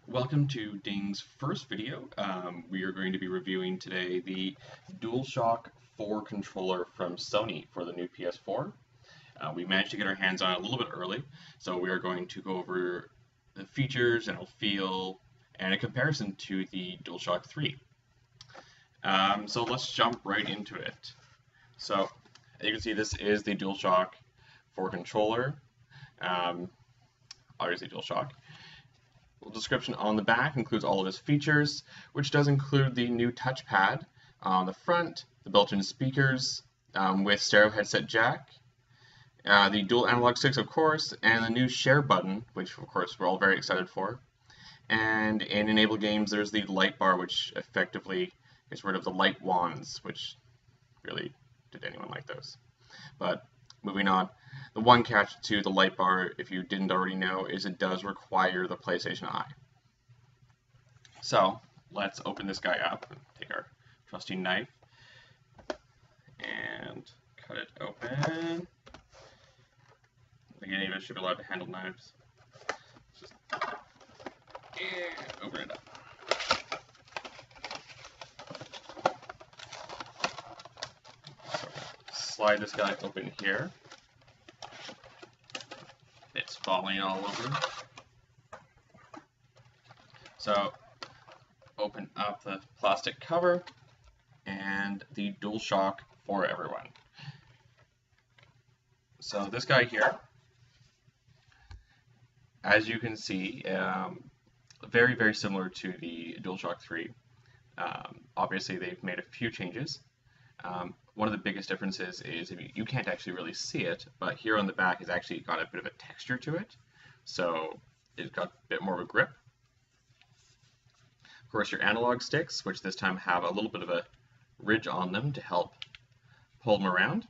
Welcome to Ding's first video. We are going to be reviewing today the Dualshock 4 controller from Sony for the new PS4. We managed to get our hands on it a little bit early, so we are going to go over the features and feel and a comparison to the Dualshock 3. So let's jump right into it. So as you can see, this is the Dualshock 4 controller. Obviously Dualshock. The description on the back includes all of its features, which does include the new touchpad on the front, the built-in speakers with stereo headset jack, the dual analog sticks, of course, and the new share button, which of course we're all very excited for. And in enabled games, there's the light bar, which effectively gets rid of the light wands, which really did anyone like those? But moving on. The one catch to the light bar, if you didn't already know, is it does require the PlayStation Eye. So let's open this guy up and take our trusty knife and cut it open. I think any of us should be allowed to handle knives. Just open it up. So slide this guy open here. It's falling all over. So open up the plastic cover and the Dualshock for everyone. So this guy here, as you can see, very, very similar to the Dualshock 3. Obviously they've made a few changes. One of the biggest differences is you can't actually really see it, but here on the back has actually got a bit of a texture to it, so it's got a bit more of a grip. Of course, your analog sticks, which this time have a little bit of a ridge on them to help pull them around.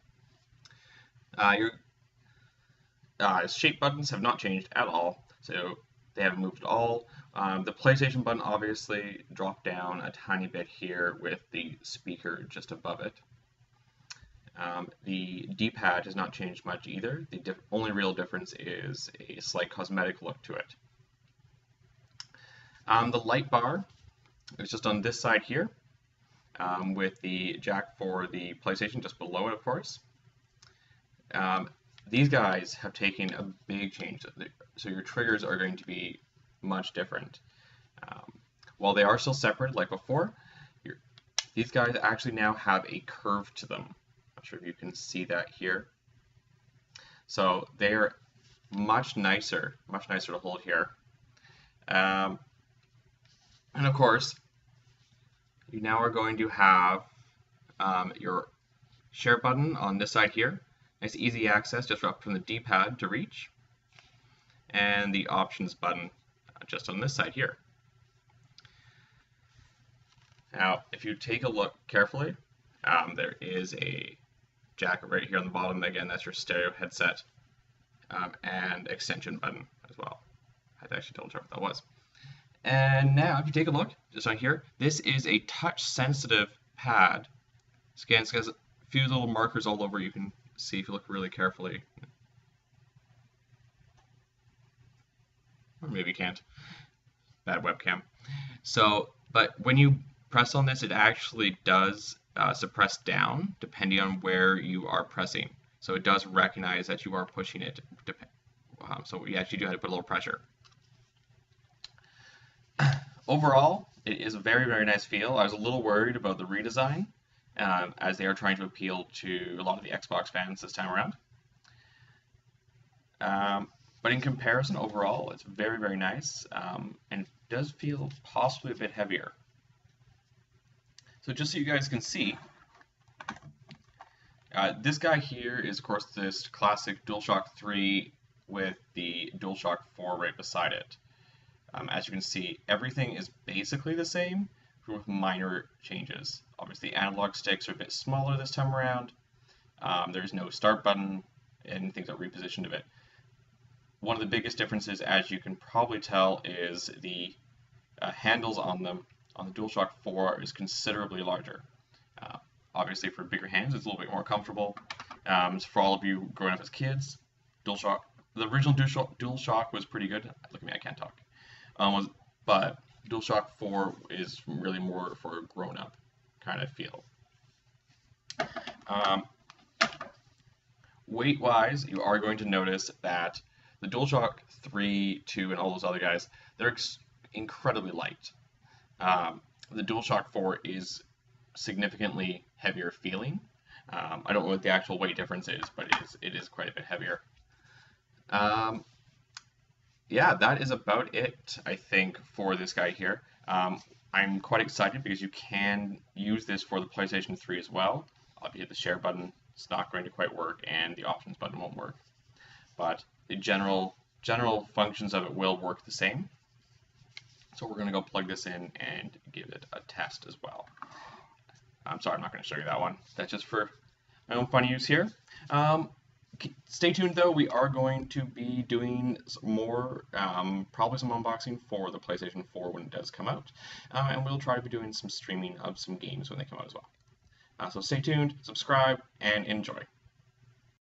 Your shape buttons have not changed at all, so they haven't moved at all. The PlayStation button obviously dropped down a tiny bit here with the speaker just above it. The D-pad has not changed much either. The only real difference is a slight cosmetic look to it. The light bar is just on this side here, with the jack for the PlayStation just below it, of course. These guys have taken a big change, so your triggers are going to be much different. While they are still separate like before, these guys actually now have a curve to them. Not sure if you can see that here. So they're much nicer to hold here. And of course, you now are going to have your share button on this side here. Nice easy access just up from the D-pad to reach. And the options button just on this side here. Now, if you take a look carefully, there is a jack right here on the bottom. Again, that's your stereo headset and extension button as well. I had to actually double check what that was. And now, if you take a look, just on here, this is a touch-sensitive pad. Again, it has a few little markers all over. You can see if you look really carefully. Or maybe you can't. Bad webcam. So, but when you press on this, it actually does suppress down depending on where you are pressing. So it does recognize that you are pushing it. So we actually do have to put a little pressure. Overall, it is a very, very nice feel. I was a little worried about the redesign as they are trying to appeal to a lot of the Xbox fans this time around. But in comparison, overall, it's very, very nice, and it does feel possibly a bit heavier. So just so you guys can see, this guy here is, of course, this classic Dualshock 3 with the Dualshock 4 right beside it. As you can see, everything is basically the same with minor changes. Obviously, analog sticks are a bit smaller this time around. There's no start button, and things are repositioned a bit. One of the biggest differences, as you can probably tell, is the handles on them. On the Dualshock 4 is considerably larger. Obviously, for bigger hands, it's a little bit more comfortable. So for all of you growing up as kids, the original Dualshock was pretty good. Look at me, I can't talk. Was but DualShock 4 is really more for a grown-up kind of feel. Weight-wise, you are going to notice that the DualShock 3, 2, and all those other guys, they're incredibly light. The DualShock 4 is significantly heavier feeling. I don't know what the actual weight difference is, but it is quite a bit heavier. Yeah, that is about it, I think, for this guy here. I'm quite excited because you can use this for the PlayStation 3 as well. If you hit the share button, it's not going to quite work, and the options button won't work. But the general functions of it will work the same. So we're going to go plug this in and give it a test as well. I'm sorry, I'm not going to show you that one. That's just for my own fun use here. Stay tuned though, we are going to be doing more, probably some unboxing for the PlayStation 4 when it does come out. And we'll try to be doing some streaming of some games when they come out as well. So stay tuned, subscribe, and enjoy.